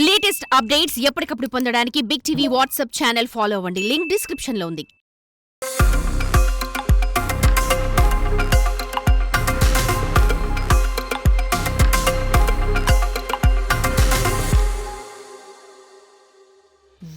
Latest updates ఎప్పటికప్పుడు పొందడానికి Big TV WhatsApp channel follow అవ్వండి. లింక్ డిస్క్రిప్షన్ లో ఉంది.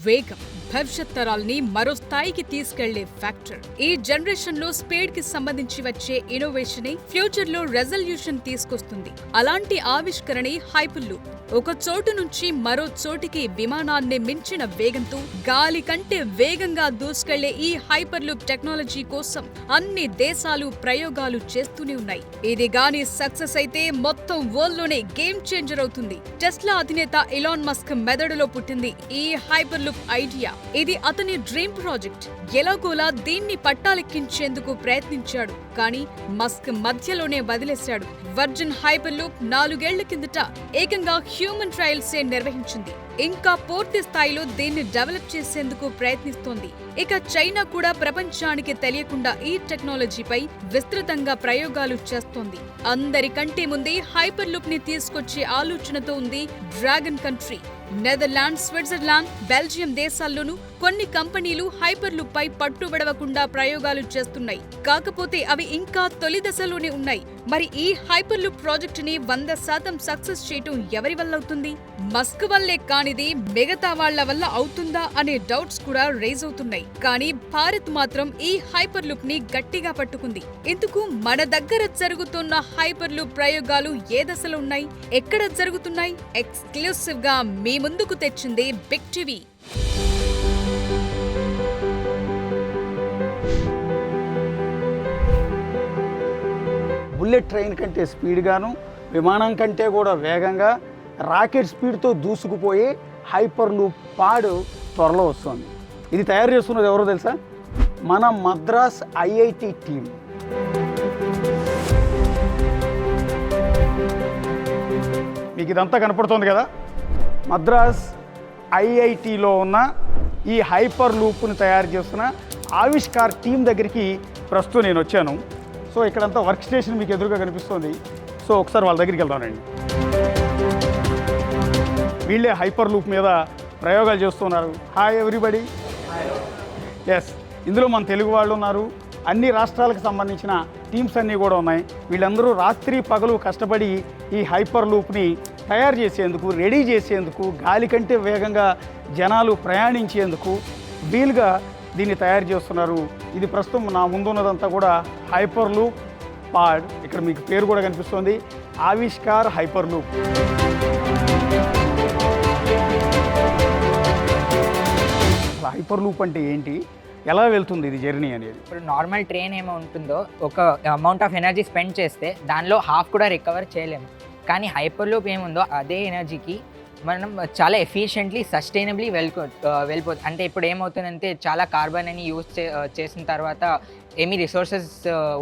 వేగం భవిష్యత్ తరాల్ని మరో స్థాయికి తీసుకెళ్లే ఫ్యాక్టర్. ఈ జనరేషన్ లో స్పీడ్ కి సంబంధించి వచ్చే ఇన్నోవేషన్ ఫ్యూచర్ లో రెజల్యూషన్ తీసుకొస్తుంది. అలాంటి ఆవిష్కరణే హైపర్ లూప్. ఒక చోటు నుంచి మరో చోటికి విమానాన్ని మించిన వేగంతో గాలి కంటే వేగంగా దూసుకెళ్లే ఈ హైపర్ లూప్ టెక్నాలజీ కోసం అన్ని దేశాలు ప్రయోగాలు చేస్తూనే ఉన్నాయి. ఇది గాని సక్సెస్ అయితే మొత్తం వరల్డ్ లోనే గేమ్ చేంజర్ అవుతుంది. టెస్లా అధినేత ఎలాన్ మస్క్ మెదడులో పుట్టింది ఈ హైపర్ లూప్ ఐడియా. ఇది అతని డ్రీమ్ ప్రాజెక్ట్. ఎలాగోలా దీన్ని పట్టాలెక్కించేందుకు ప్రయత్నించాడు, కానీ మస్క్ మధ్యలోనే వదిలేశాడు. వర్జిన్ హైపర్ లూప్ 4 ఏళ్ల కిందట ఏకంగా హ్యూమన్ ట్రయల్స్ నిర్వహించింది. ఇంకా పూర్తి స్థాయిలో దీన్ని డెవలప్ చేసేందుకు ప్రయత్నిస్తోంది. ఇక చైనా కూడా ప్రపంచానికి తెలియకుండా ఈ టెక్నాలజీపై విస్తృతంగా ప్రయోగాలు చేస్తోంది. అందరికంటే ముందే హైపర్ లూప్ ని తీసుకొచ్చే ఆలోచనతో ఉంది dragon country. Netherlands, Switzerland, Belgium దేశాల్లోనూ కొన్ని కంపెనీలు హైపర్ లూప్ పై పట్టుబడవకుండా ప్రయోగాలు చేస్తున్నాయి. కాకపోతే అవి ఇంకా తొలి దశలోనే ఉన్నాయి. మరి ఈ హైపర్ లూప్ ప్రాజెక్ట్ ని 100% సక్సెస్ చేయటం ఎవరి వల్ల అవుతుంది? మస్క్ వల్లే కానిది మిగతా వాళ్ల వల్ల అవుతుందా అనే డౌట్స్ కూడా రైజ్ అవుతున్నాయి. కానీ భారత్ మాత్రం ఈ హైపర్ లూప్ ని గట్టిగా పట్టుకుంది. ఇందుకు మన దగ్గర జరుగుతున్న హైపర్ లూప్ ప్రయోగాలు ఏ దశలో ఉన్నాయి, ఎక్కడ జరుగుతున్నాయి? ఎక్స్క్లూసివ్ గా మీ ముందుకు తెచ్చింది బిగ్ టీవీ. బుల్లెట్ ట్రైన్ కంటే స్పీడ్గాను, విమానం కంటే కూడా వేగంగా, రాకెట్ స్పీడ్తో దూసుకుపోయి హైపర్ లూప్ పాడ్ త్వరలో వస్తుంది. ఇది తయారు చేస్తున్నది ఎవరో తెలుసా? మన మద్రాస్ ఐఐటి టీం. మీకు ఇదంతా కనపడుతుంది కదా, మద్రాస్ ఐఐటిలో ఉన్న ఈ హైపర్ లూప్ని తయారు చేస్తున్న ఆవిష్కార్ టీం దగ్గరికి ప్రస్తుతం నేను వచ్చాను. సో ఇక్కడంతా వర్క్ స్టేషన్ మీకు ఎదురుగా కనిపిస్తుంది. సో ఒకసారి వాళ్ళ దగ్గరికి వెళ్దామండి. వీళ్ళే హైపర్ లూప్ మీద ప్రయోగాలు చేస్తున్నారు. Hi everybody. ఎస్, ఇందులో మన తెలుగు వాళ్ళు ఉన్నారు, అన్ని రాష్ట్రాలకు సంబంధించిన టీమ్స్ అన్నీ కూడా ఉన్నాయి. వీళ్ళందరూ రాత్రి పగలు కష్టపడి ఈ హైపర్ లూప్ని తయారు చేసేందుకు, రెడీ చేసేందుకు, గాలి కంటే వేగంగా జనాలు ప్రయాణించేందుకు వీలుగా దీన్ని తయారు చేస్తున్నారు. ఇది ప్రస్తుతం నా ముందున్నదంతా కూడా హైపర్ లూప్ పాడ్. ఇక్కడ మీకు పేరు కూడా కనిపిస్తుంది, Avishkar hyper loop. Hyper loop అంటే ఏంటి, ఎలా వెళ్తుంది ఇది జర్నీ అనేది? ఇప్పుడు నార్మల్ ట్రైన్ ఏమో ఉంటుందో ఒక అమౌంట్ ఆఫ్ ఎనర్జీ స్పెండ్ చేస్తే దానిలో హాఫ్ కూడా రికవర్ చేయలేము. కానీ హైపర్ లూప్ ఏముందో అదే ఎనర్జీకి మనం చాలా ఎఫిషియెంట్లీ సస్టైనబ్లీ వెళ్ళిపోతుంది. అంటే ఇప్పుడు ఏమవుతుందంటే చాలా కార్బన్ అని యూజ్ చేసిన తర్వాత ఏమీ రిసోర్సెస్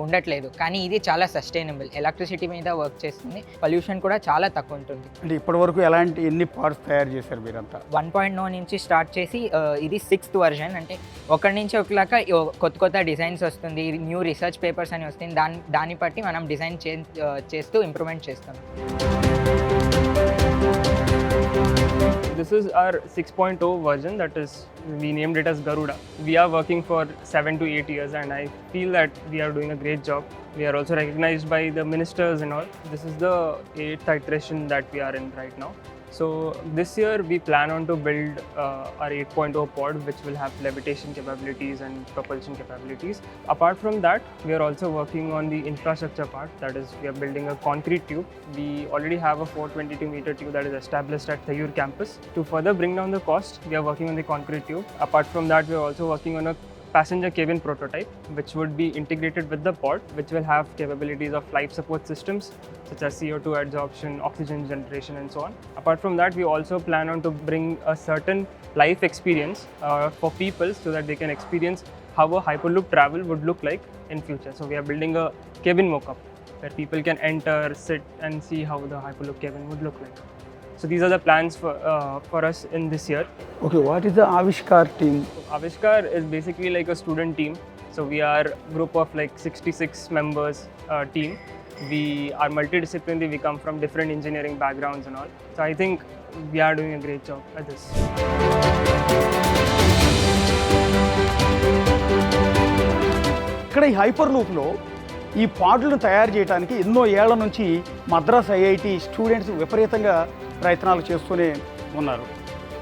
ఉండట్లేదు, కానీ ఇది చాలా సస్టైనబుల్. ఎలక్ట్రిసిటీ మీద వర్క్ చేస్తుంది, పొల్యూషన్ కూడా చాలా తక్కువ ఉంటుంది. అంటే ఇప్పటి వరకు ఎన్ని పార్ట్స్ తయారు చేశారు మీరంతా? 1.0 నుంచి స్టార్ట్ చేసి ఇది 6th వర్జన్. అంటే ఒకటి నుంచి ఒకలాగా కొత్త డిజైన్స్ వస్తుంది, న్యూ రీసెర్చ్ పేపర్స్ అని వస్తుంది. దాన్ని బట్టి మనం డిజైన్ చేస్తూ ఇంప్రూవ్మెంట్ చేస్తాం. This is our 6.0 version, that is, we named it as Garuda. We are working for 7 to 8 years and I feel that we are doing a great job. We are also recognized by the ministers and all. This is the 8th iteration that we are in right now. So this year we plan on to build our 8.0 pod, which will have levitation capabilities and propulsion capabilities. Apart from that, we are also working on the infrastructure part. That is, we are building a concrete tube. We already have a 422-meter tube that is established at Thayur campus. To further bring down the cost, we are working on the concrete tube. Apart from that, we are also working on a passenger cabin prototype, which would be integrated with the pod, which will have capabilities of life support systems such as CO2 adsorption, oxygen generation and so on. Apart from that, we also plan on to bring a certain life experience for people so that they can experience how a hyperloop travel would look like in future. So we are building a cabin mock-up where people can enter, sit and see how the hyperloop cabin would look like. So these are the plans for us in this year. Okay, what is the Avishkar team? Avishkar is basically like a student team. So we are a group of like 66 members team. We are multidisciplinary, we come from different engineering backgrounds and all. So I think we are doing a great job at this. ఇక్కడ ఈ hyper లూప్లో ఈ పాడ్లను తయారు చేయడానికి ఎన్నో ఏళ్ల నుంచి Madras IIT students విపరీతంగా ప్రయత్నాలు చేస్తూనే ఉన్నారు.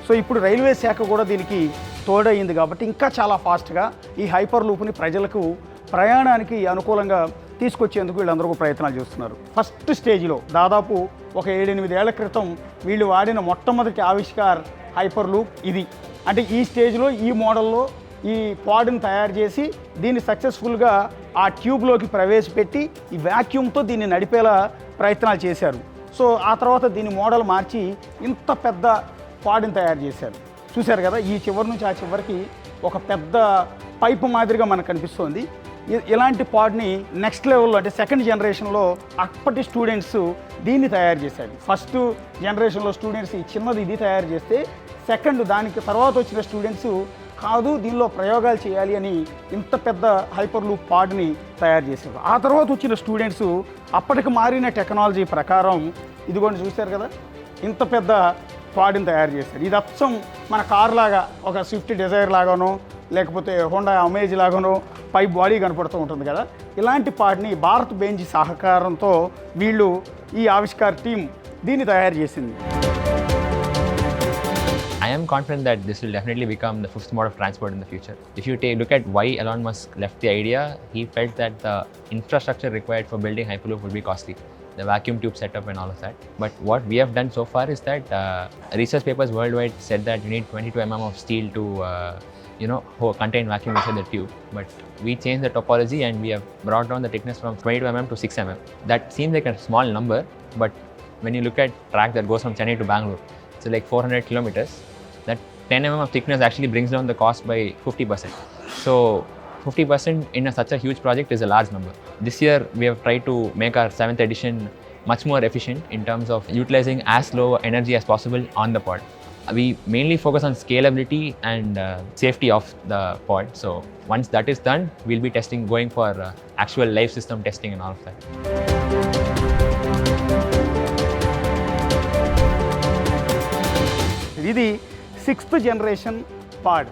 సో ఇప్పుడు రైల్వే శాఖ కూడా దీనికి తోడయింది కాబట్టి ఇంకా చాలా ఫాస్ట్గా ఈ హైపర్ లూప్ని ప్రజలకు ప్రయాణానికి అనుకూలంగా తీసుకొచ్చేందుకు వీళ్ళందరూ ప్రయత్నాలు చేస్తున్నారు. ఫస్ట్ స్టేజ్లో దాదాపు ఒక 7-8 ఏళ్ల క్రితం వీళ్ళు వాడిన మొట్టమొదటి ఆవిష్కార్ హైపర్ లూప్ ఇది. అంటే ఈ స్టేజ్లో ఈ మోడల్లో ఈ పాడ్ని తయారు చేసి దీన్ని సక్సెస్ఫుల్గా ఆ ట్యూబ్లోకి ప్రవేశపెట్టి ఈ వ్యాక్యూమ్తో దీన్ని నడిపేలా ప్రయత్నాలు చేశారు. సో ఆ తర్వాత దీని మోడల్ మార్చి ఇంత పెద్ద పాడ్ని తయారు చేశారు. చూశారు కదా, ఈ చివరి నుంచి ఆ చివరికి ఒక పెద్ద పైపు మాదిరిగా మనకు కనిపిస్తోంది. ఇలాంటి పాడ్ని నెక్స్ట్ లెవెల్లో అంటే సెకండ్ జనరేషన్లో అప్పటి స్టూడెంట్స్ దీన్ని తయారు చేశారు. ఫస్ట్ జనరేషన్లో స్టూడెంట్స్ ఈ చిన్నది ఇది తయారు చేస్తే సెకండ్ దానికి తర్వాత వచ్చిన స్టూడెంట్స్ కాదు దీనిలో ప్రయోగాలు చేయాలి అని ఇంత పెద్ద హైపర్ లూప్ పాడ్ని తయారు చేశారు. ఆ తర్వాత వచ్చిన స్టూడెంట్స్ అప్పటికి మారిన టెక్నాలజీ ప్రకారం ఇదిగోండి చూశారు కదా, ఇంత పెద్ద పాడ్ని తయారు చేశారు. ఇది అచ్చం మన కార్ లాగా ఒక స్విఫ్ట్ డిజైర్ లాగానో లేకపోతే హోండా అమేజ్ లాగానో పై బాడీ కనపడుతూ ఉంటుంది కదా, ఇలాంటి పాడ్ని భారత్ బెంజ్ సహకారంతో వీళ్ళు ఈ ఆవిష్కార్ టీం దీన్ని తయారు చేసింది. I am confident that this will definitely become the fifth mode of transport in the future. If you look at why Elon Musk left the idea, he felt that the infrastructure required for building Hyperloop would be costly, the vacuum tube setup and all of that. But what we have done so far is that research papers worldwide said that you need 22 mm of steel to contain vacuum inside the tube. But we changed the topology and we have brought down the thickness from 22 mm to 6 mm. That seems like a small number, but when you look at track that goes from Chennai to Bangalore, it's like 400 kilometers. That 10 mm of thickness actually brings down the cost by 50%. So 50% in such a huge project is a large number. This year we have tried to make our 7th edition much more efficient in terms of utilizing as low energy as possible on the pod. We mainly focus on scalability and safety of the pod. So once that is done, we'll be going for actual live system testing and all of that. ఇది 6th generation పాడ్.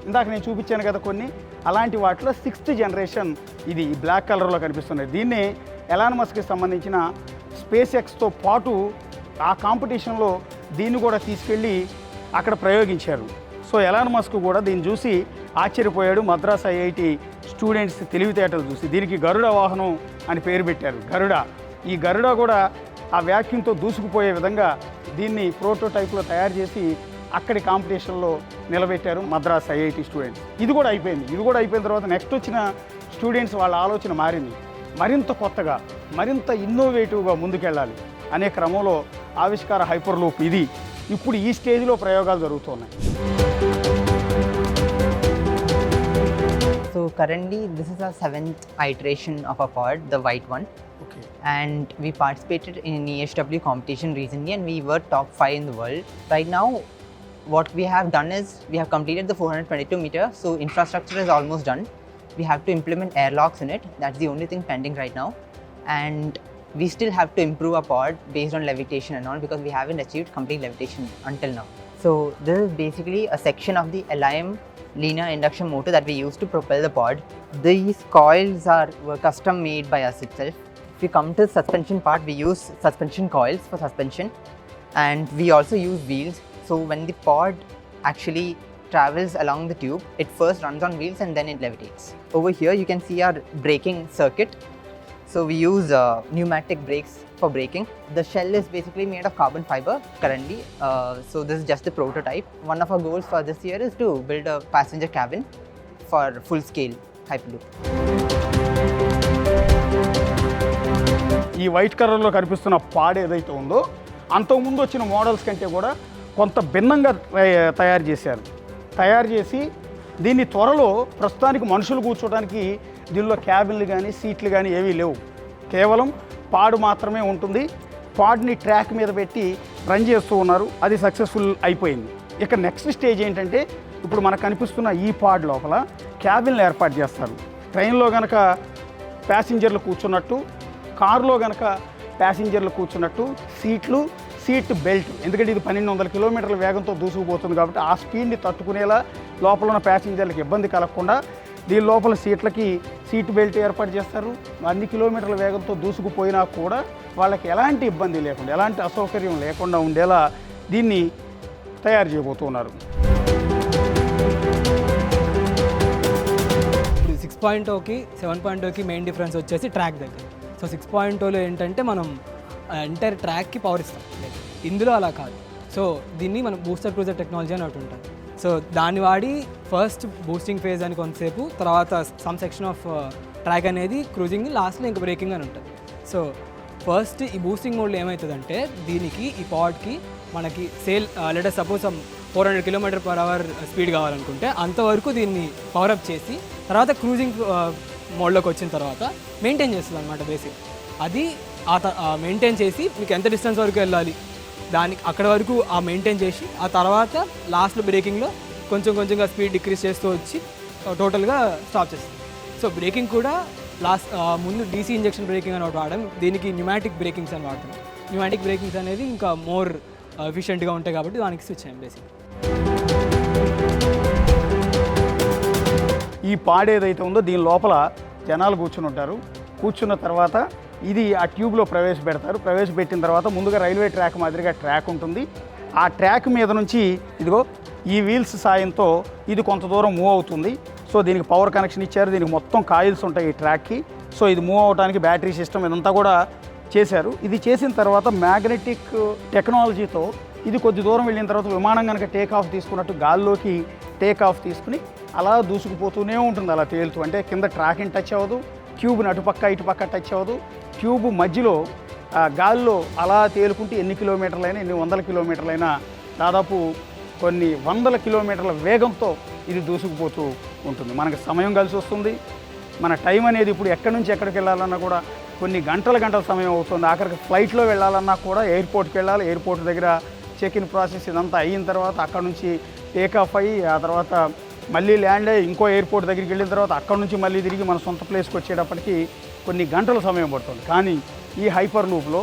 ఇందాక నేను చూపించాను కదా కొన్ని, అలాంటి వాటిలో 6th generation ఇది black కలర్లో కనిపిస్తున్నది. దీన్ని ఎలాన్ మస్క్కి సంబంధించిన స్పేస్ ఎక్స్తో పాటు ఆ కాంపిటీషన్లో దీన్ని కూడా తీసుకెళ్ళి అక్కడ ప్రయోగించారు. సో ఎలాన్ మస్క్ కూడా దీన్ని చూసి ఆశ్చర్యపోయాడు. మద్రాస్ ఐఐటి స్టూడెంట్స్ తెలివితేటలు చూసి దీనికి గరుడ వాహనం అని పేరు పెట్టారు. గరుడ, ఈ గరుడ కూడా ఆ వ్యాక్యూమ్తో దూసుకుపోయే విధంగా దీన్ని ప్రోటోటైప్లో తయారు చేసి అక్కడి కాంపిటీషన్లో నిలబెట్టారు మద్రాస్ ఐఐటి స్టూడెంట్స్. ఇది కూడా అయిపోయిన తర్వాత నెక్స్ట్ వచ్చిన స్టూడెంట్స్ వాళ్ళ ఆలోచన మారింది. మరింత కొత్తగా మరింత ఇన్నోవేటివ్గా ముందుకెళ్ళాలి అనే క్రమంలో ఆవిష్కార హైపర్ లూప్ ఇది ఇప్పుడు ఈ స్టేజ్లో ప్రయోగాలు జరుగుతున్నాయి. So currently this is our 7th iteration of our pod, the white one. Okay. And we participated in an EHW competition recently and we were top 5 in the world. Right now what we have done is we have completed the 422 meter, so infrastructure is almost done. We have to implement airlocks in it. That's the only thing pending right now. And we still have to improve our pod based on levitation and all because we haven't achieved complete levitation until now. So this is basically a section of the LIM linear induction motor that we use to propel the pod. These coils were custom made by us itself. If we come to the suspension part, we use suspension coils for suspension and we also use wheels. So when the pod actually travels along the tube, it first runs on wheels and then it levitates. Over here you can see our braking circuit. So we use pneumatic brakes for braking. The shell is basically made of carbon fiber currently. So this is just the prototype. One of our goals for this year is to build a passenger cabin for full scale Hyperloop. ఈ white కలర్లో కనిపిస్తున్న పాడ్ ఏదైతే ఉందో అంతకుముందు వచ్చిన models కంటే కూడా కొంత భిన్నంగా తయారు చేసి దీన్ని త్వరలో ప్రస్తుతానికి మనుషులు కూర్చోడానికి దీనిలో క్యాబిన్లు కానీ సీట్లు కానీ ఏవీ లేవు. కేవలం పాడు మాత్రమే ఉంటుంది. పాడ్ని ట్రాక్ మీద పెట్టి రన్ చేస్తూ ఉన్నారు. అది సక్సెస్ఫుల్ అయిపోయింది. ఇక నెక్స్ట్ స్టేజ్ ఏంటంటే ఇప్పుడు మనకు కనిపిస్తున్న ఈ పాడ్ లోపల క్యాబిన్లు ఏర్పాటు చేస్తారు. ట్రైన్లో కనుక ప్యాసింజర్లు కూర్చున్నట్టు, కారులో కనుక ప్యాసింజర్లు కూర్చున్నట్టు సీట్లు సీట్ బెల్ట్, ఎందుకంటే ఇది 1200 కిలోమీటర్ల వేగంతో దూసుకుపోతుంది కాబట్టి ఆ స్పీడ్ని తట్టుకునేలా లోపల ఉన్న ప్యాసింజర్లకు ఇబ్బంది కలగకుండా దీని లోపల సీట్ బెల్ట్ ఏర్పాటు చేస్తారు. అన్ని కిలోమీటర్ల వేగంతో దూసుకుపోయినా కూడా వాళ్ళకి ఎలాంటి ఇబ్బంది లేకుండా, ఎలాంటి అసౌకర్యం లేకుండా ఉండేలా దీన్ని తయారు చేయబోతున్నారు. ఇప్పుడు 6.0కి 7.0కి మెయిన్ డిఫరెన్స్ వచ్చేసి ట్రాక్ దగ్గర. సో 6.0లో ఏంటంటే మనం ఎంటైర్ ట్రాక్కి పవర్ ఇస్తాం, ఇందులో అలా కాదు. సో దీన్ని మనం బూస్టర్ క్రూజర్ టెక్నాలజీ అని ఒకటి ఉంటుంది. సో దాన్ని వాడి ఫస్ట్ బూస్టింగ్ ఫేజ్ అని కొంతసేపు, తర్వాత సమ్ సెక్షన్ ఆఫ్ ట్రాక్ అనేది క్రూజింగ్, లాస్ట్లో ఇంకా బ్రేకింగ్ అని ఉంటుంది. సో ఫస్ట్ ఈ బూస్టింగ్ మోడ్లో ఏమవుతుందంటే దీనికి ఈ పాడ్కి మనకి లెట్ సపోజ్ 400 km/h స్పీడ్ కావాలనుకుంటే అంతవరకు దీన్ని పవరప్ చేసి తర్వాత క్రూజింగ్ మోడ్లోకి వచ్చిన తర్వాత మెయింటైన్ చేస్తుంది అనమాట. బేసిక్ అది మెయింటైన్ చేసి మీకు ఎంత డిస్టెన్స్ వరకు వెళ్ళాలి దానికి అక్కడ వరకు మెయింటైన్ చేసి ఆ తర్వాత లాస్ట్లో బ్రేకింగ్లో కొంచెంగా స్పీడ్ డిక్రీజ్ చేస్తూ వచ్చి టోటల్గా స్టాప్ చేస్తుంది. సో బ్రేకింగ్ కూడా ముందు డీసీ ఇంజెక్షన్ బ్రేకింగ్ అని ఒకటి వాడడం, దీనికి న్యూమాటిక్ బ్రేకింగ్స్ అని వాడుతున్నాం. న్యూమాటిక్ బ్రేకింగ్స్ అనేది ఇంకా మోర్ ఎఫిషియెంట్గా ఉంటాయి కాబట్టి దానికి స్విచ్ అయ్యాం బేసిక్. ఈ పాడ్ ఏదైతే ఉందో దీని లోపల జనాలు కూర్చుని ఉంటారు. కూర్చున్న తర్వాత ఇది ఆ ట్యూబ్లో ప్రవేశపెట్టిన తర్వాత ముందుగా రైల్వే ట్రాక్ మాదిరిగా ట్రాక్ ఉంటుంది. ఆ ట్రాక్ మీద నుంచి ఇదిగో ఈ వీల్స్ సాయంతో ఇది కొంత దూరం మూవ్ అవుతుంది. సో దీనికి పవర్ కనెక్షన్ ఇచ్చారు, దీనికి మొత్తం కాయిల్స్ ఉంటాయి ఈ ట్రాక్కి. సో ఇది మూవ్ అవడానికి బ్యాటరీ సిస్టమ్ ఇదంతా కూడా చేశారు. ఇది చేసిన తర్వాత మ్యాగ్నెటిక్ టెక్నాలజీతో ఇది కొద్ది దూరం వెళ్ళిన తర్వాత విమానం కనుక టేక్ ఆఫ్ తీసుకున్నట్టు గాల్లోకి టేక్ ఆఫ్ తీసుకుని అలా దూసుకుపోతూనే ఉంటుంది, అలా తేలుతూ. అంటే కింద ట్రాక్ని టచ్ అవ్వదు, ట్యూబ్ని అటుపక్క ఇటుపక్క టచ్ అవ్వదు, ట్యూబ్ మధ్యలో గాల్లో అలా తేలుకుంటూ ఎన్ని కిలోమీటర్లైనా, ఎన్ని వందల కిలోమీటర్లైనా, దాదాపు కొన్ని వందల కిలోమీటర్ల వేగంతో ఇది దూసుకుపోతూ ఉంటుంది. మనకి సమయం కలిసి వస్తుంది. మన టైం అనేది ఇప్పుడు ఎక్కడి నుంచి ఎక్కడికి వెళ్ళాలన్నా కూడా కొన్ని గంటల సమయం అవుతుంది. ఆఖరికి ఫ్లైట్లో వెళ్ళాలన్నా కూడా ఎయిర్పోర్ట్కి వెళ్ళాలి. ఎయిర్పోర్ట్ దగ్గర చెక్ ఇన్ ప్రాసెస్ ఇదంతా అయిన తర్వాత అక్కడ నుంచి టేక్ ఆఫ్ అయ్యి ఆ తర్వాత మళ్ళీ ల్యాండ్ అయ్యి ఇంకో ఎయిర్పోర్ట్ దగ్గరికి వెళ్ళిన తర్వాత అక్కడ నుంచి మళ్ళీ తిరిగి మన సొంత ప్లేస్కి వచ్చేటప్పటికి కొన్ని గంటల సమయం పడుతుంది. కానీ ఈ హైపర్ లూప్లో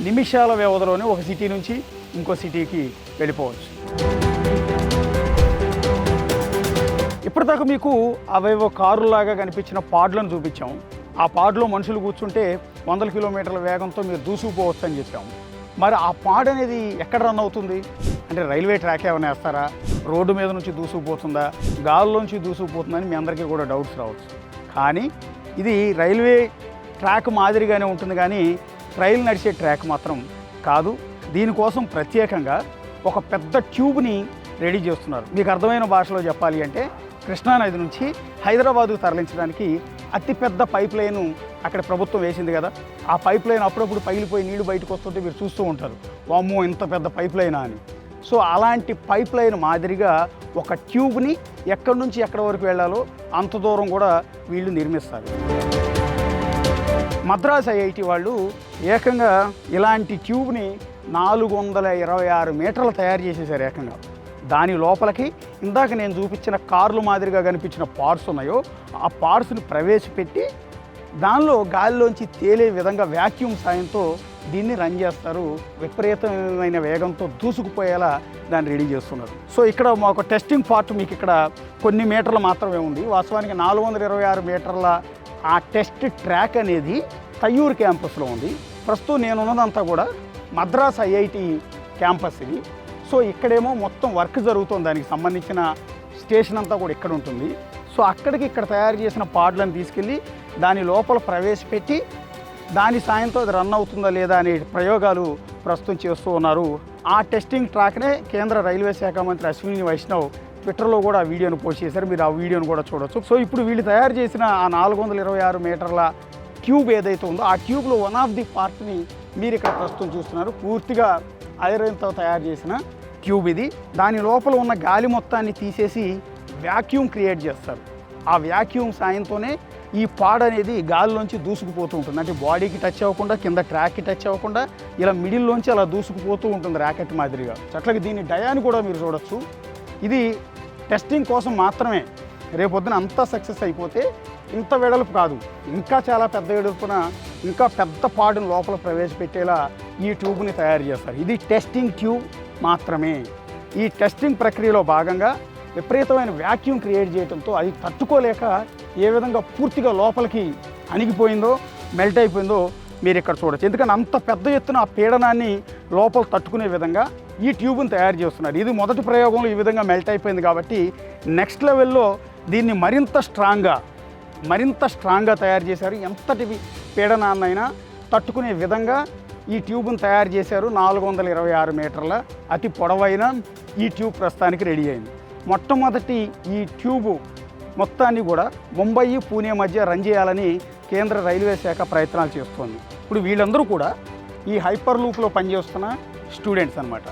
నిమిషాల వ్యవధిలోనే ఒక సిటీ నుంచి ఇంకో సిటీకి వెళ్ళిపోవచ్చు. ఇప్పటిదాకా మీకు అవేవో కారులాగా కనిపించిన పాడ్లను చూపించాం. ఆ పాడ్లో మనుషులు కూర్చుంటే 100 కిలోమీటర్ల వేగంతో మీరు దూసుకుపోవచ్చు అని చెప్పాము. మరి ఆ పాడ్ అనేది ఎక్కడ రన్ అవుతుంది అంటే రైల్వే ట్రాక్ ఏమైనా వేస్తారా, రోడ్డు మీద నుంచి దూసుకుపోతుందా, గాల్లోంచి దూసుకుపోతుందా అని మీ అందరికీ కూడా డౌట్స్ రావచ్చు. కానీ ఇది రైల్వే ట్రాక్ మాదిరిగానే ఉంటుంది, కానీ రైలు నడిచే ట్రాక్ మాత్రం కాదు. దీనికోసం ప్రత్యేకంగా ఒక పెద్ద ట్యూబ్ని రెడీ చేస్తున్నారు. మీకు అర్థమైన భాషలో చెప్పాలి అంటే కృష్ణానది నుంచి హైదరాబాదుకు తరలించడానికి అతిపెద్ద పైప్ లైను అక్కడ ప్రభుత్వం వేసింది కదా. ఆ పైప్ లైన్ అప్పుడప్పుడు పగిలిపోయి నీళ్లు బయటకు వస్తుంటే మీరు చూస్తూ ఉంటారు, వామ్మో ఇంత పెద్ద పైప్ లైనా అని. సో అలాంటి పైప్ లైన్ మాదిరిగా ఒక ట్యూబ్ని ఎక్కడి నుంచి ఎక్కడి వరకు వెళ్ళాలో అంత దూరం కూడా వీళ్ళు నిర్మిస్తారు. మద్రాస్ ఐఐటి వాళ్ళు ఏకంగా ఇలాంటి ట్యూబ్ని 426 మీటర్లు తయారు చేసేసారు ఏకంగా. దాని లోపలికి ఇందాక నేను చూపించిన కార్లు మాదిరిగా కనిపించిన పార్ట్స్ ఉన్నాయో ఆ పార్ట్స్ని ప్రవేశపెట్టి దానిలో గాలిలోంచి తేలే విధంగా వ్యాక్యూమ్ సాయంతో దీన్ని రన్ చేస్తారు. విపరీతమైన వేగంతో దూసుకుపోయేలా దాన్ని రెడీ చేస్తున్నారు. సో ఇక్కడ మాకు టెస్టింగ్ పార్ట్ మీకు ఇక్కడ కొన్ని మీటర్లు మాత్రమే ఉంది. వాస్తవానికి 426 మీటర్ల ఆ టెస్ట్ ట్రాక్ అనేది తయ్యూరు క్యాంపస్లో ఉంది. ప్రస్తుతం నేనున్నదంతా కూడా మద్రాస్ ఐఐటి క్యాంపస్ ఇది. సో ఇక్కడేమో మొత్తం వర్క్ జరుగుతుంది, దానికి సంబంధించిన స్టేషన్ అంతా కూడా ఇక్కడ ఉంటుంది. సో అక్కడికి ఇక్కడ తయారు చేసిన పాడ్లను తీసుకెళ్ళి దాని లోపల ప్రవేశపెట్టి దాని సాయంతో అది రన్ అవుతుందా లేదా అనే ప్రయోగాలు ప్రస్తుతం చేస్తూ ఉన్నారు. ఆ టెస్టింగ్ ట్రాక్నే కేంద్ర రైల్వే శాఖ మంత్రి అశ్విని వైష్ణవ్ ట్విట్టర్లో కూడా ఆ వీడియోను పోస్ట్ చేశారు. మీరు ఆ వీడియోను కూడా చూడొచ్చు. సో ఇప్పుడు వీళ్ళు తయారు చేసిన ఆ 426 మీటర్ల ట్యూబ్ ఏదైతే ఉందో ఆ ట్యూబ్లో వన్ ఆఫ్ ది పార్ట్ని మీరు ఇక్కడ ప్రస్తుతం చూస్తున్నారు. పూర్తిగా ఐరన్తో తయారు చేసిన ట్యూబ్ ఇది. దాని లోపల ఉన్న గాలి మొత్తాన్ని తీసేసి వ్యాక్యూమ్ క్రియేట్ చేస్తారు. ఆ వ్యాక్యూమ్ సాయంతోనే ఈ పాడ్ అనేది గాలిలోంచి దూసుకుపోతూ ఉంటుంది. అంటే బాడీకి టచ్ అవ్వకుండా, కింద ట్రాక్కి టచ్ అవ్వకుండా ఇలా మిడిల్లోంచి అలా దూసుకుపోతూ ఉంటుంది ర్యాకెట్ మాదిరిగా. అట్లాగే దీని డయాని కూడా మీరు చూడొచ్చు. ఇది టెస్టింగ్ కోసం మాత్రమే. రేపొద్దున అంతా సక్సెస్ అయిపోతే ఇంత వెడల్పు కాదు, ఇంకా చాలా పెద్ద వెడల్పున ఇంకా పెద్ద పాడును లోపల ప్రవేశపెట్టేలా ఈ ట్యూబ్ని తయారు చేస్తారు. ఇది టెస్టింగ్ ట్యూబ్ మాత్రమే. ఈ టెస్టింగ్ ప్రక్రియలో భాగంగా విపరీతమైన వ్యాక్యూమ్ క్రియేట్ చేయడంతో అది తట్టుకోలేక ఏ విధంగా పూర్తిగా లోపలికి అణిగిపోయిందో, మెల్ట్ అయిపోయిందో మీరు ఇక్కడ చూడొచ్చు. ఎందుకంటే అంత పెద్ద ఎత్తున ఆ పీడనాన్ని లోపల తట్టుకునే విధంగా ఈ ట్యూబ్ని తయారు చేస్తున్నారు. ఇది మొదటి ప్రయోగంలో ఈ విధంగా మెల్ట్ అయిపోయింది కాబట్టి నెక్స్ట్ లెవెల్లో దీన్ని మరింత స్ట్రాంగ్గా తయారు చేశారు. ఎంతటి పీడనాన్నైనా తట్టుకునే విధంగా ఈ ట్యూబ్ని తయారు చేశారు. 426 మీటర్ల అతి పొడవైన ఈ ట్యూబ్ ప్రస్తుతానికి రెడీ అయింది. మొట్టమొదటి ఈ ట్యూబు మొత్తాన్ని కూడా ముంబై పూణే మధ్య రన్ చేయాలని కేంద్ర రైల్వే శాఖ ప్రయత్నాలు చేస్తోంది. ఇప్పుడు వీళ్ళందరూ కూడా ఈ హైపర్ లూప్లో పనిచేస్తున్న స్టూడెంట్స్ అన్నమాట.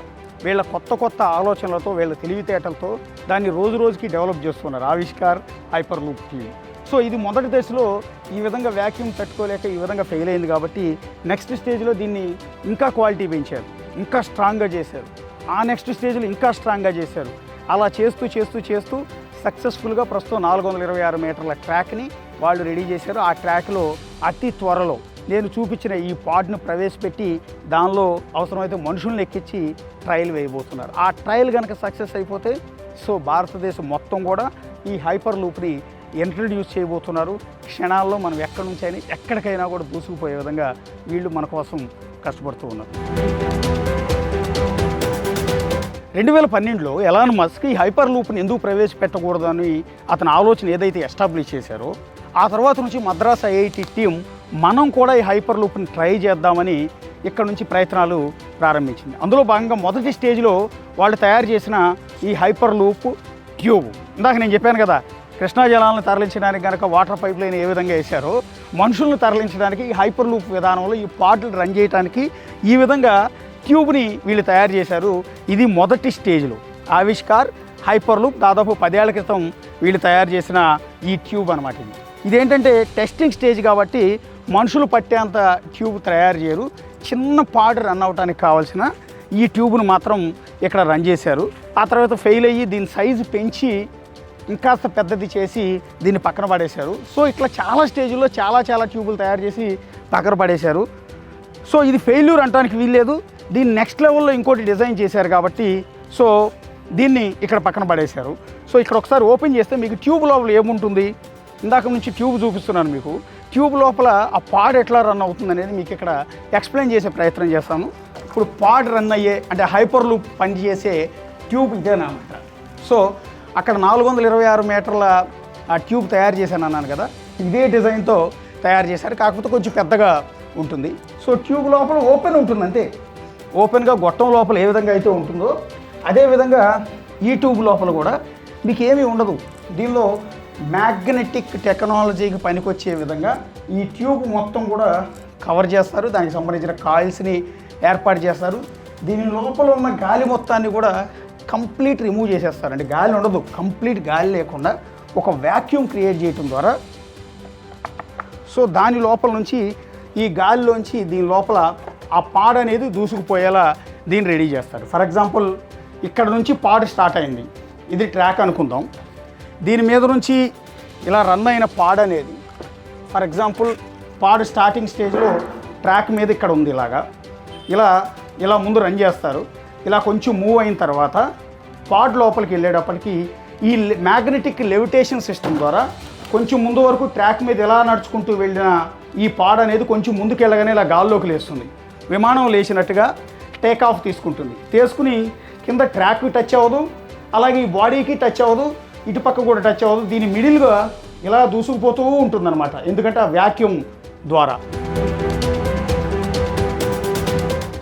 వీళ్ళ కొత్త ఆలోచనలతో, వీళ్ళ తెలివితేటలతో దాన్ని రోజు రోజుకి డెవలప్ చేస్తున్నారు Avishkar hyper loop team. So ఇది మొదటి దశలో ఈ విధంగా వ్యాక్యూమ్ తట్టుకోలేక ఈ విధంగా ఫెయిల్ అయింది కాబట్టి నెక్స్ట్ స్టేజ్లో దీన్ని ఇంకా క్వాలిటీ పెంచారు, ఇంకా స్ట్రాంగ్గా చేశారు. ఆ నెక్స్ట్ స్టేజ్లో ఇంకా స్ట్రాంగ్గా చేశారు. అలా చేస్తూ సక్సెస్ఫుల్గా ప్రస్తుతం 426 మీటర్ల ట్రాక్ని వాళ్ళు రెడీ చేశారు. ఆ ట్రాక్లో అతి త్వరలో నేను చూపించిన ఈ పాడ్ను ప్రవేశపెట్టి దానిలో అవసరమైతే మనుషులను ఎక్కించి ట్రయల్ వేయబోతున్నారు. ఆ ట్రయల్ కనుక సక్సెస్ అయిపోతే సో భారతదేశం మొత్తం కూడా ఈ హైపర్ లూప్ని ఇంట్రడ్యూస్ చేయబోతున్నారు. క్షణాల్లో మనం ఎక్కడి నుంచి అయినా ఎక్కడికైనా కూడా దూసుకుపోయే విధంగా వీళ్ళు మన కోసం కష్టపడుతూ ఉన్నారు. 2012లో ఎలాన్ మస్క్ ఈ హైపర్ లూప్ని ఎందుకు ప్రవేశపెట్టకూడదని అతని ఆలోచన ఏదైతే ఎస్టాబ్లిష్ చేశారో ఆ తర్వాత నుంచి మద్రాస్ ఐఐటి టీం మనం కూడా ఈ హైపర్ లూప్ని ట్రై చేద్దామని ఇక్కడ నుంచి ప్రయత్నాలు ప్రారంభించింది. అందులో భాగంగా మొదటి స్టేజ్లో వాళ్ళు తయారు చేసిన ఈ హైపర్ లూప్ ట్యూబ్, ఇందాక నేను చెప్పాను కదా, కృష్ణా జలాలను తరలించడానికి కనుక వాటర్ పైప్ లైన్ ఏ విధంగా వేశారో మనుషులను తరలించడానికి ఈ హైపర్ లూప్ విధానంలో ఈ పాడ్లు రన్ చేయడానికి ఈ విధంగా ట్యూబ్ని వీళ్ళు తయారు చేశారు. ఇది మొదటి స్టేజ్లో ఆవిష్కార్ హైపర్ లూప్ దాదాపు 10 ఏళ్ల క్రితం వీళ్ళు తయారు చేసిన ఈ ట్యూబ్ అనమాట. ఇదేంటంటే టెస్టింగ్ స్టేజ్ కాబట్టి మనుషులు పట్టేంత ట్యూబ్ తయారు చేయరు. చిన్న పాడ్ రన్ అవడానికి కావాల్సిన ఈ ట్యూబ్ను మాత్రం ఇక్కడ రన్ చేశారు. ఆ తర్వాత ఫెయిల్ అయ్యి దీని సైజు పెంచి ఇంకాస్త పెద్దది చేసి దీన్ని పక్కన పడేశారు. సో ఇట్లా చాలా స్టేజ్లో చాలా ట్యూబులు తయారు చేసి పక్కన పడేశారు. సో ఇది ఫెయిల్యూర్ అంటానికి వీల్లేదు. దీన్ని నెక్స్ట్ లెవెల్లో ఇంకోటి డిజైన్ చేశారు కాబట్టి సో దీన్ని ఇక్కడ పక్కన పడేశారు. సో ఇక్కడ ఒకసారి ఓపెన్ చేస్తే మీకు ట్యూబ్ లోపల ఏముంటుంది, ఇందాక నుంచి ట్యూబ్ చూపిస్తున్నాను మీకు. ట్యూబ్ లోపల ఆ పాడ్ ఎట్లా రన్ అవుతుంది అనేది మీకు ఇక్కడ ఎక్స్ప్లెయిన్ చేసే ప్రయత్నం చేస్తాను. ఇప్పుడు పాడ్ రన్ అయ్యే అంటే హైపర్ లూప్ పనిచేసే ట్యూబ్ ఇదేనమాట. సో అక్కడ 426 మీటర్ల ఆ ట్యూబ్ తయారు చేశాను అన్నాను కదా, ఇదే డిజైన్తో తయారు చేశారు, కాకపోతే కొంచెం పెద్దగా ఉంటుంది. సో ట్యూబ్ లోపల ఓపెన్ ఉంటుంది అంతే. ఓపెన్గా గొట్టం లోపల ఏ విధంగా అయితే ఉంటుందో అదేవిధంగా ఈ ట్యూబ్ లోపల కూడా మీకు ఏమీ ఉండదు. దీనిలో మ్యాగ్నెటిక్ టెక్నాలజీకి పనికొచ్చే విధంగా ఈ ట్యూబ్ మొత్తం కూడా కవర్ చేస్తారు. దానికి సంబంధించిన కాయిల్స్ని ఏర్పాటు చేస్తారు. దీని లోపల ఉన్న గాలి మొత్తాన్ని కూడా కంప్లీట్ రిమూవ్ చేసేస్తారు. అంటే గాలి ఉండదు, కంప్లీట్ గాలి లేకుండా ఒక వ్యాక్యూమ్ క్రియేట్ చేయడం ద్వారా సో దాని లోపల నుంచి ఈ గాలిలోంచి దీని లోపల ఆ పాడ్ అనేది దూసుకుపోయేలా దీన్ని రెడీ చేస్తారు. ఫర్ ఎగ్జాంపుల్ ఇక్కడ నుంచి పాడ్ స్టార్ట్ అయింది, ఇది ట్రాక్ అనుకుందాం. దీని మీద నుంచి ఇలా రన్ అయిన పాడ్ అనేది ఫర్ ఎగ్జాంపుల్ పాడ్ స్టార్టింగ్ స్టేజ్లో ట్రాక్ మీద ఇక్కడ ఉంది, ఇలా ముందు రన్ చేస్తారు. ఇలా కొంచెం మూవ్ అయిన తర్వాత పాడ్ లోపలికి వెళ్ళేటప్పటికి ఈ మ్యాగ్నెటిక్ లెవిటేషన్ సిస్టమ్ ద్వారా కొంచెం ముందు వరకు ట్రాక్ మీద ఎలా నడుచుకుంటూ వెళ్ళిన ఈ పాడ్ అనేది కొంచెం ముందుకు వెళ్ళగానే ఇలా గాల్లోకి లేస్తుంది. విమానం లేచినట్టుగా టేక్ ఆఫ్ తీసుకుంటుంది. తీసుకుని కింద ట్రాక్కి టచ్ అవ్వదు, అలాగే ఈ బాడీకి టచ్ అవ్వదు, ఇటుపక్క కూడా టచ్ అవ్వదు. దీని మిడిల్గా ఇలా దూసుకుపోతూ ఉంటుందన్నమాట, ఎందుకంటే ఆ వ్యాక్యూమ్ ద్వారా.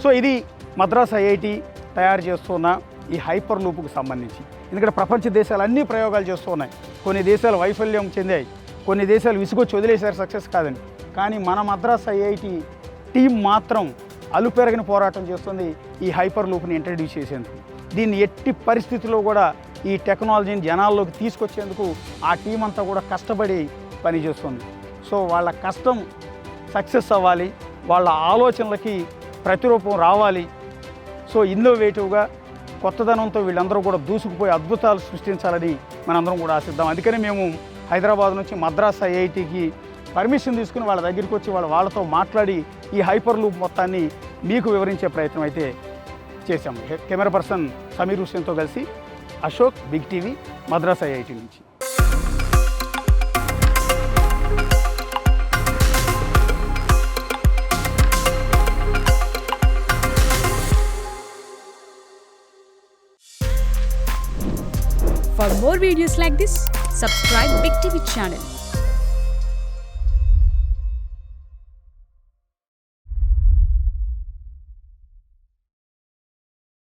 సో ఇది మద్రాస్ ఐఐటి తయారు చేస్తున్న ఈ హైపర్ లూప్కు సంబంధించి. ఎందుకంటే ప్రపంచ దేశాలు అన్ని ప్రయోగాలు చేస్తూ ఉన్నాయి. కొన్ని దేశాలు వైఫల్యం చెందాయి, కొన్ని దేశాలు విసుగొచ్చి వదిలేశారు, సక్సెస్ కాదని. కానీ మన మద్రాస్ ఐఐటి టీం మాత్రం అలుపెరగని పోరాటం చేస్తుంది ఈ హైపర్ లూప్ని ఇంట్రడ్యూస్ చేసేందుకు. దీన్ని ఎట్టి పరిస్థితుల్లో కూడా ఈ టెక్నాలజీని జనాల్లోకి తీసుకొచ్చేందుకు ఆ టీం అంతా కూడా కష్టపడి పనిచేస్తుంది. సో వాళ్ళ కష్టం సక్సెస్ అవ్వాలి, వాళ్ళ ఆలోచనలకి ప్రతిరూపం రావాలి. సో ఇన్నోవేటివ్గా కొత్తదనంతో వీళ్ళందరూ కూడా దూసుకుపోయి అద్భుతాలు సృష్టించాలని మనందరం కూడా ఆశిద్దాం. అందుకని మేము హైదరాబాద్ నుంచి మద్రాస్ ఐఐటికి పర్మిషన్ తీసుకుని వాళ్ళ దగ్గరికి వచ్చి వాళ్ళతో మాట్లాడి ఈ హైపర్ లూప్ మొత్తాన్ని మీకు వివరించే ప్రయత్నం అయితే చేశాము. కెమెరా పర్సన్ సమీర్ హుస్సేన్తో కలిసి Ashok, Big TV, Madras IIT నుంచి. For more videos like this, subscribe Big TV channel.